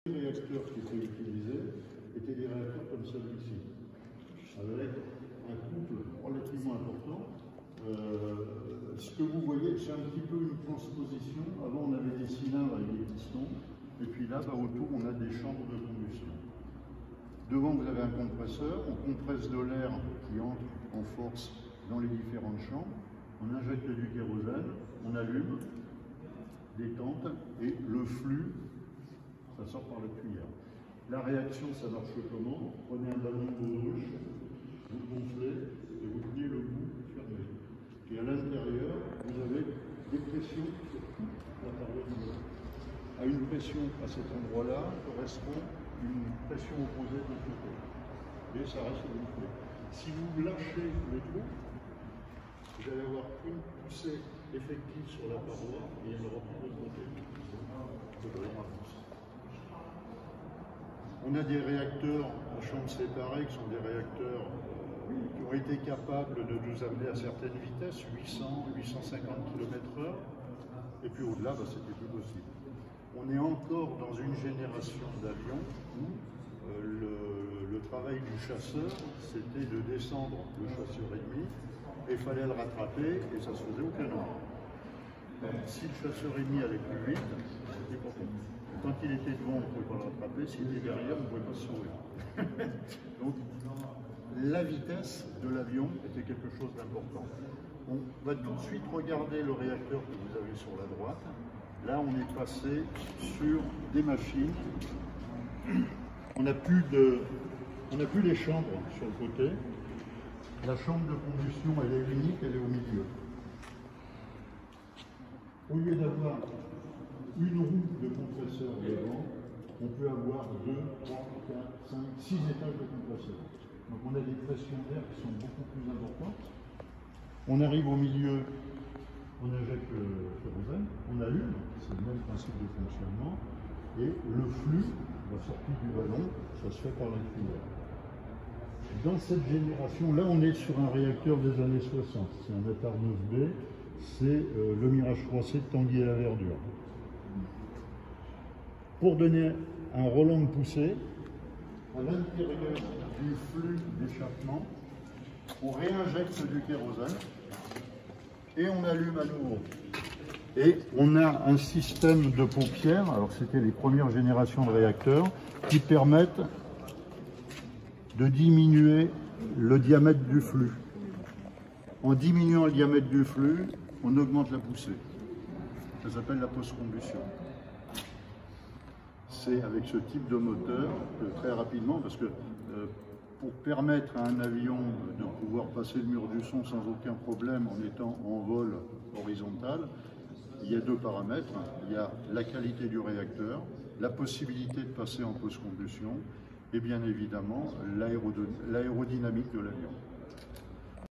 Les réacteurs qui étaient utilisés étaient des réacteurs comme celui-ci, avec un couple relativement important. Ce que vous voyez, c'est un petit peu une transposition. Avant, on avait des cylindres avec des pistons, et puis là, autour, on a des chambres de combustion. Devant, vous avez un compresseur. On compresse de l'air qui entre en force dans les différentes chambres. On injecte du kérosène, on allume, détente, et le flux, ça sort par la cuillère. La réaction, ça marche comment? Prenez un ballon de baudruche, vous gonflez et vous tenez le bout fermé. Et à l'intérieur, vous avez des pressions sur toute la paroi du ballon. À une pression à cet endroit-là correspond une pression opposée de l'autre côté. Et ça reste gonflé. Si vous lâchez le trou, vous allez avoir une poussée effective sur la paroi et il n'y en aura plus de côté. On a des réacteurs en chambre séparée qui sont des réacteurs qui ont été capables de nous amener à certaines vitesses, 800, 850 km/h, et puis au-delà, c'était plus possible. On est encore dans une génération d'avions où le travail du chasseur, c'était de descendre le chasseur ennemi, et il fallait le rattraper, et ça se faisait au canon. Si le chasseur ennemi allait plus vite, c'était pas bon. Quand il était devant, on ne pouvait pas le rattraper. S'il était derrière, on ne pouvait pas se sauver. Donc, la vitesse de l'avion était quelque chose d'important. On va tout de suite regarder le réacteur que vous avez sur la droite. Là, on est passé sur des machines. On n'a plus les chambres sur le côté. La chambre de combustion, elle est unique, elle est au milieu. Au lieu d'avoir une roue de compresseur devant, on peut avoir 2, 3, 4, 5, 6 étages de compresseur. Donc on a des pressions d'air qui sont beaucoup plus importantes. On arrive au milieu, on injecte le kérosène, on allume, c'est le même principe de fonctionnement, et le flux, la sortie du ballon, ça se fait par la cuillère. Dans cette génération, là on est sur un réacteur des années 60, c'est un Atar 9B, c'est le Mirage 3C de Tanguy à la Verdure. Pour donner un relent de poussée, à l'intérieur du flux d'échappement, on réinjecte du kérosène et on allume à nouveau. Et on a un système de paupières, alors c'était les premières générations de réacteurs, qui permettent de diminuer le diamètre du flux. En diminuant le diamètre du flux, on augmente la poussée. Ça s'appelle la post-combustion. C'est avec ce type de moteur que très rapidement, parce que pour permettre à un avion de pouvoir passer le mur du son sans aucun problème en étant en vol horizontal, il y a deux paramètres. Il y a la qualité du réacteur, la possibilité de passer en post-combustion et bien évidemment l'aérodynamique de l'avion.